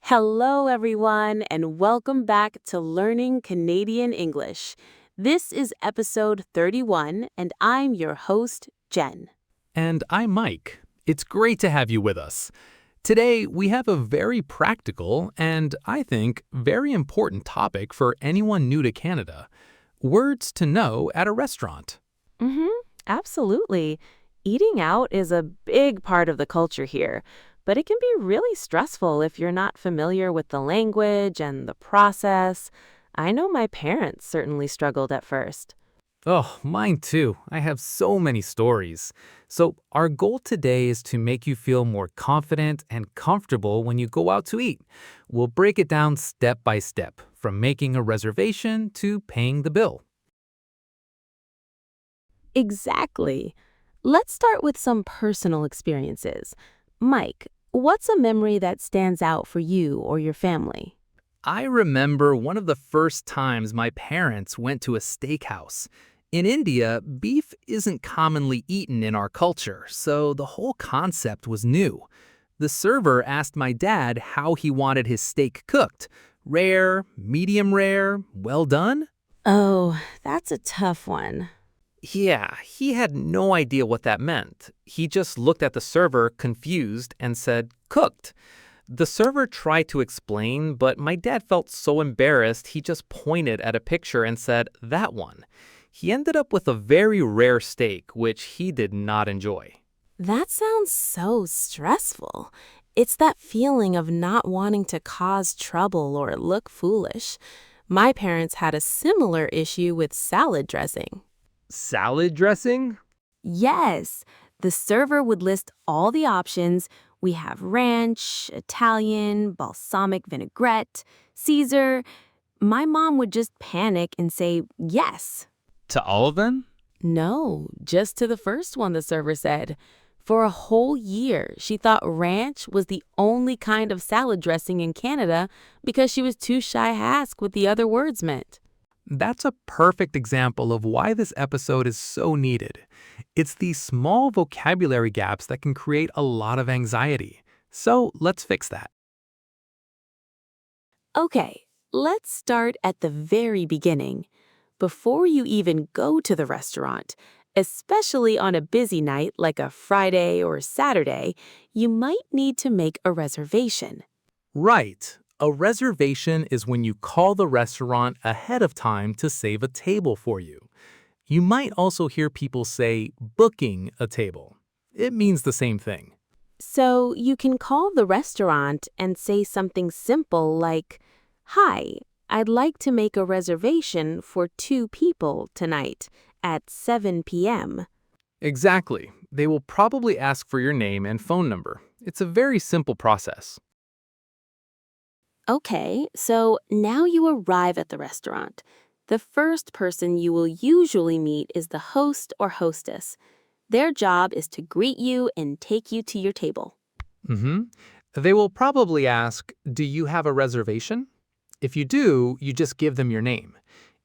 Hello, everyone, and welcome back to Learning Canadian English. This is episode 31, and I'm your host, Jen. And I'm Mike. It's great to have you with us. Today, we have a very practical and, I think, very important topic for anyone new to Canada. Words to know at a restaurant. Absolutely. Eating out is a big part of the culture here, but it can be really stressful if you're not familiar with the language and the process. I know my parents certainly struggled at first. Oh, mine too. I have so many stories. So, our goal today is to make you feel more confident and comfortable when you go out to eat. We'll break it down step by step, from making a reservation to paying the bill. Exactly. Let's start with some personal experiences. Mike, what's a memory that stands out for you or your family? I remember one of the first times my parents went to a steakhouse. In India, beef isn't commonly eaten in our culture, so the whole concept was new. The server asked my dad how he wanted his steak cooked. Rare, medium rare, well done? Oh, that's a tough one. Yeah, he had no idea what that meant. He just looked at the server, confused, and said, cooked. The server tried to explain, but my dad felt so embarrassed he just pointed at a picture and said, that one. He ended up with a very rare steak, which he did not enjoy. That sounds so stressful. It's that feeling of not wanting to cause trouble or look foolish. My parents had a similar issue with salad dressing. Salad dressing? Yes, the server would list all the options. We have ranch, Italian, balsamic vinaigrette, Caesar. My mom would just panic and say yes. To all of them? No, just to the first one, the server said. For a whole year, she thought ranch was the only kind of salad dressing in Canada because she was too shy to ask what the other words meant. That's a perfect example of why this episode is so needed. It's these small vocabulary gaps that can create a lot of anxiety. So let's fix that. Okay, let's start at the very beginning. Before you even go to the restaurant, especially on a busy night like a Friday or Saturday, you might need to make a reservation. Right. A reservation is when you call the restaurant ahead of time to save a table for you. You might also hear people say booking a table. It means the same thing. So you can call the restaurant and say something simple like, "Hi, I'd like to make a reservation for 2 people tonight at 7 p.m." Exactly. They will probably ask for your name and phone number. It's a very simple process. Okay, so now you arrive at the restaurant. The first person you will usually meet is the host or hostess. Their job is to greet you and take you to your table. They will probably ask, do you have a reservation? If you do, you just give them your name.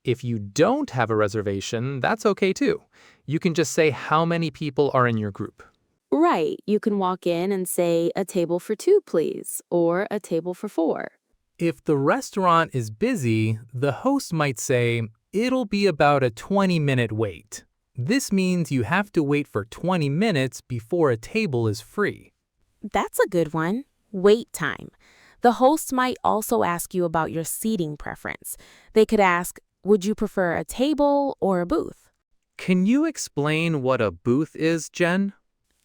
If you don't have a reservation, that's okay too. You can just say how many people are in your group. Right, you can walk in and say, "A table for 2, please," or "A table for 4." If the restaurant is busy, the host might say, it'll be about a 20-minute wait. This means you have to wait for 20 minutes before a table is free. That's a good one. Wait time. The host might also ask you about your seating preference. They could ask, would you prefer a table or a booth? Can you explain what a booth is, Jen?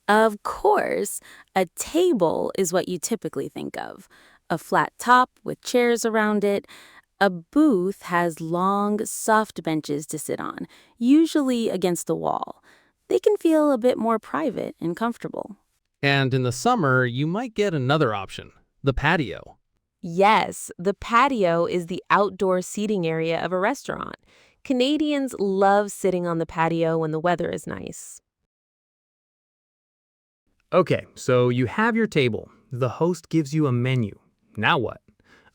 Of course, a table is what you typically think of. A flat top with chairs around it. A booth has long, soft benches to sit on, usually against the wall. They can feel a bit more private and comfortable. And in the summer, you might get another option, the patio. Yes, the patio is the outdoor seating area of a restaurant. Canadians love sitting on the patio when the weather is nice. Okay, so you have your table. The host gives you a menu. Now what?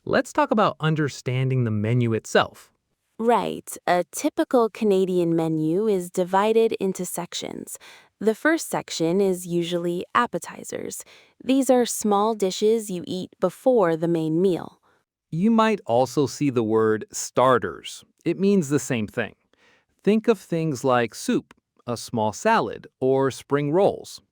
Let's talk about understanding the menu itself. Right. A typical Canadian menu is divided into sections. The first section is usually appetizers. These are small dishes you eat before the main meal. You might also see the word starters. It means the same thing. Think of things like soup, a small salad, or spring rolls.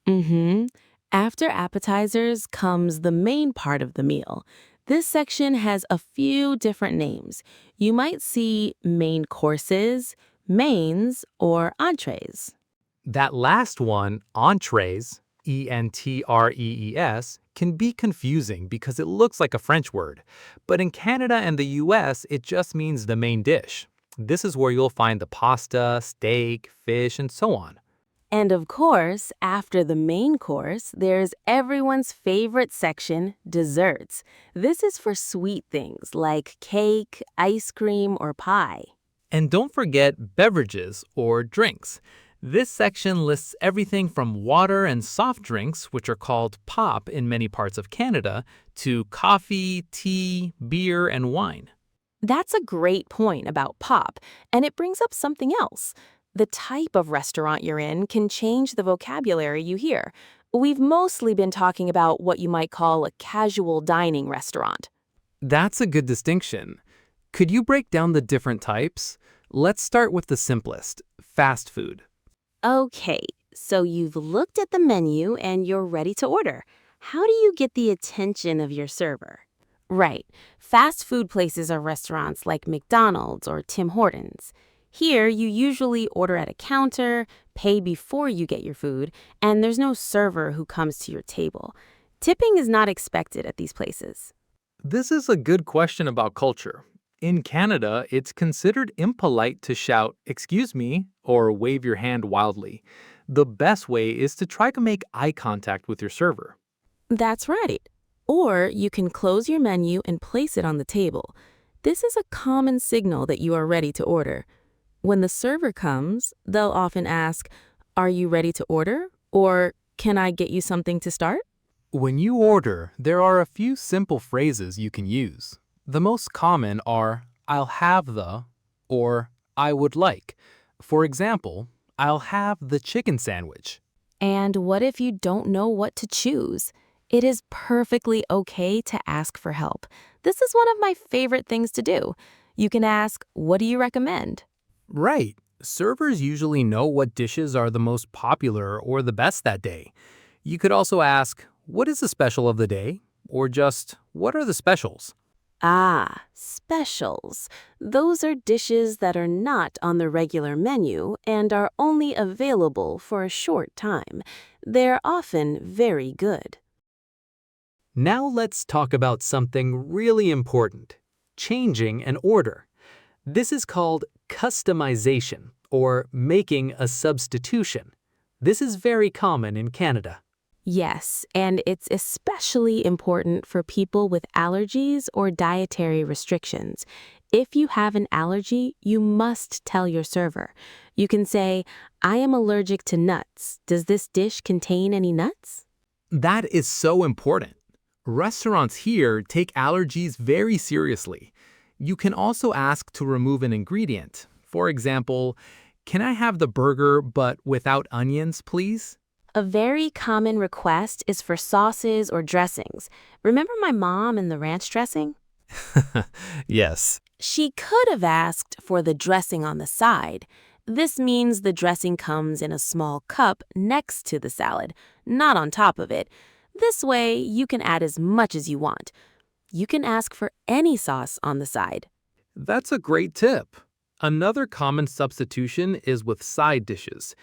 Mm-hmm. After appetizers comes the main part of the meal. This section has a few different names. You might see main courses, mains, or entrees. That last one, entrees, Entrees, can be confusing because it looks like a French word. But in Canada and the US, it just means the main dish. This is where you'll find the pasta, steak, fish, and so on. And of course, after the main course, there's everyone's favorite section, desserts. This is for sweet things like cake, ice cream, or pie. And don't forget beverages or drinks. This section lists everything from water and soft drinks, which are called pop in many parts of Canada, to coffee, tea, beer, and wine. That's a great point about pop, and it brings up something else. The type of restaurant you're in can change the vocabulary you hear. We've mostly been talking about what you might call a casual dining restaurant. That's a good distinction. Could you break down the different types? Let's start with the simplest, fast food. Okay, so you've looked at the menu and you're ready to order. How do you get the attention of your server? Right, fast food places are restaurants like McDonald's or Tim Hortons. Here, you usually order at a counter, pay before you get your food, and there's no server who comes to your table. Tipping is not expected at these places. This is a good question about culture. In Canada, it's considered impolite to shout, "Excuse me," or wave your hand wildly. The best way is to try to make eye contact with your server. That's right. Or you can close your menu and place it on the table. This is a common signal that you are ready to order. When the server comes, they'll often ask, "Are you ready to order?" Or, "Can I get you something to start?" When you order, there are a few simple phrases you can use. The most common are, "I'll have the," or "I would like." For example, "I'll have the chicken sandwich." And what if you don't know what to choose? It is perfectly okay to ask for help. This is one of my favorite things to do. You can ask, "What do you recommend?" Right. Servers usually know what dishes are the most popular or the best that day. You could also ask, "What is the special of the day?" Or just, "What are the specials?" Ah, specials. Those are dishes that are not on the regular menu and are only available for a short time. They're often very good. Now let's talk about something really important, changing an order. This is called customization, or making a substitution. This is very common in Canada. Yes, and it's especially important for people with allergies or dietary restrictions. If you have an allergy, you must tell your server. You can say, "I am allergic to nuts. Does this dish contain any nuts?" That is so important. Restaurants here take allergies very seriously. You can also ask to remove an ingredient. For example, "Can I have the burger but without onions, please?" A very common request is for sauces or dressings. Remember my mom and the ranch dressing? Yes. She could have asked for the dressing on the side. This means the dressing comes in a small cup next to the salad, not on top of it. This way, you can add as much as you want. You can ask for any sauce on the side. That's a great tip. Another common substitution is with side dishes.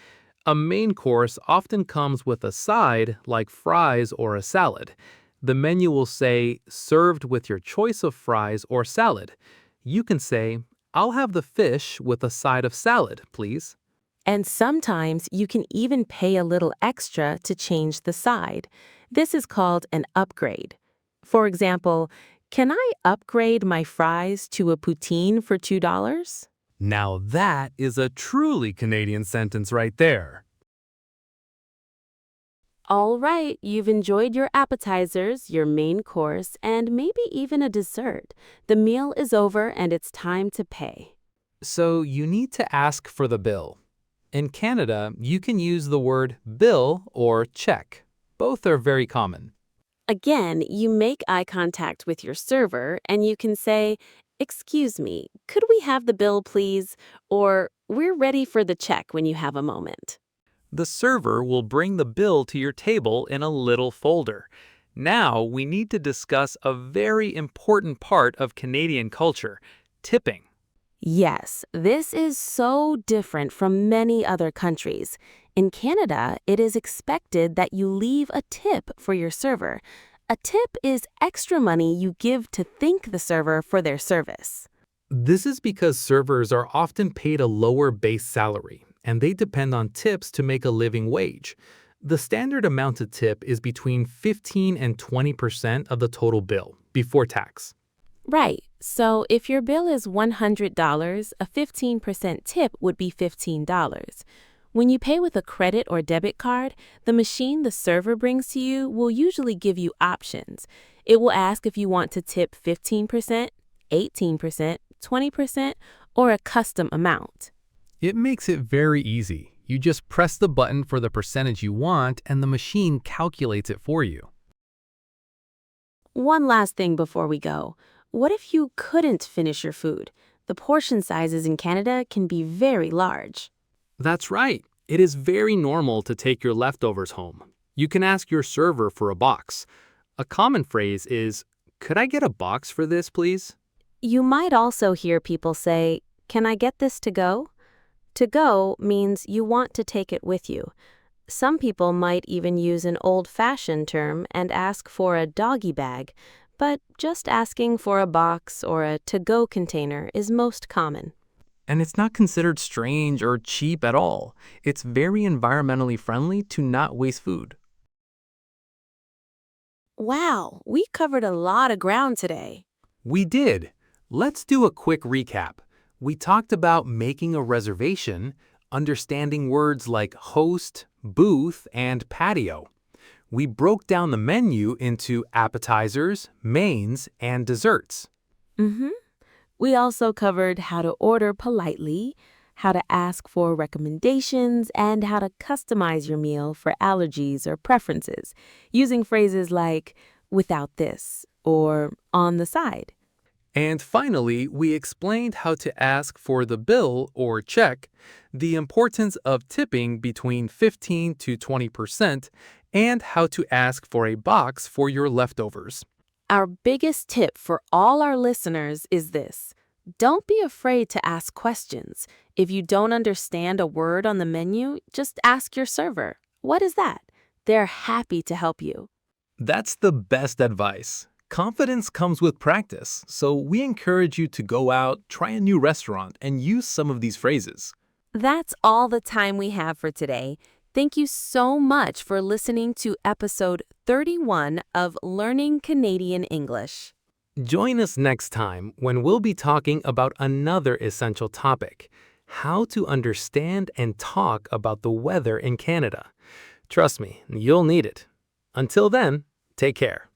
A main course often comes with a side like fries or a salad. The menu will say, "Served with your choice of fries or salad." You can say, "I'll have the fish with a side of salad, please." And sometimes you can even pay a little extra to change the side. This is called an upgrade. For example, "Can I upgrade my fries to a poutine for $2?" Now that is a truly Canadian sentence right there. All right, you've enjoyed your appetizers, your main course, and maybe even a dessert. The meal is over and it's time to pay. So you need to ask for the bill. In Canada, you can use the word bill or check. Both are very common. Again, you make eye contact with your server and you can say, "Excuse me, could we have the bill, please?" Or, "We're ready for the check when you have a moment." The server will bring the bill to your table in a little folder. Now we need to discuss a very important part of Canadian culture, tipping. Yes, this is so different from many other countries. In Canada, it is expected that you leave a tip for your server. A tip is extra money you give to thank the server for their service. This is because servers are often paid a lower base salary, and they depend on tips to make a living wage. The standard amount to tip is between 15 and 20% of the total bill, before tax. Right, so if your bill is $100, a 15% tip would be $15. When you pay with a credit or debit card, the machine the server brings to you will usually give you options. It will ask if you want to tip 15%, 18%, 20%, or a custom amount. It makes it very easy. You just press the button for the percentage you want, and the machine calculates it for you. One last thing before we go. What if you couldn't finish your food? The portion sizes in Canada can be very large. That's right. It is very normal to take your leftovers home. You can ask your server for a box. A common phrase is, "Could I get a box for this, please?" You might also hear people say, "Can I get this to go?" To go means you want to take it with you. Some people might even use an old-fashioned term and ask for a doggy bag, but just asking for a box or a to-go container is most common. And it's not considered strange or cheap at all. It's very environmentally friendly to not waste food. Wow, we covered a lot of ground today. We did. Let's do a quick recap. We talked about making a reservation, understanding words like host, booth, and patio. We broke down the menu into appetizers, mains, and desserts. Mm-hmm. We also covered how to order politely, how to ask for recommendations, and how to customize your meal for allergies or preferences, using phrases like "without this" or "on the side." And finally, we explained how to ask for the bill or check, the importance of tipping between 15 to 20%, and how to ask for a box for your leftovers. Our biggest tip for all our listeners is this: don't be afraid to ask questions. If you don't understand a word on the menu, just ask your server. What is that? They're happy to help you. That's the best advice. Confidence comes with practice, so we encourage you to go out, try a new restaurant, and use some of these phrases. That's all the time we have for today. Thank you so much for listening to episode 31 of Learning Canadian English. Join us next time when we'll be talking about another essential topic: how to understand and talk about the weather in Canada. Trust me, you'll need it. Until then, take care.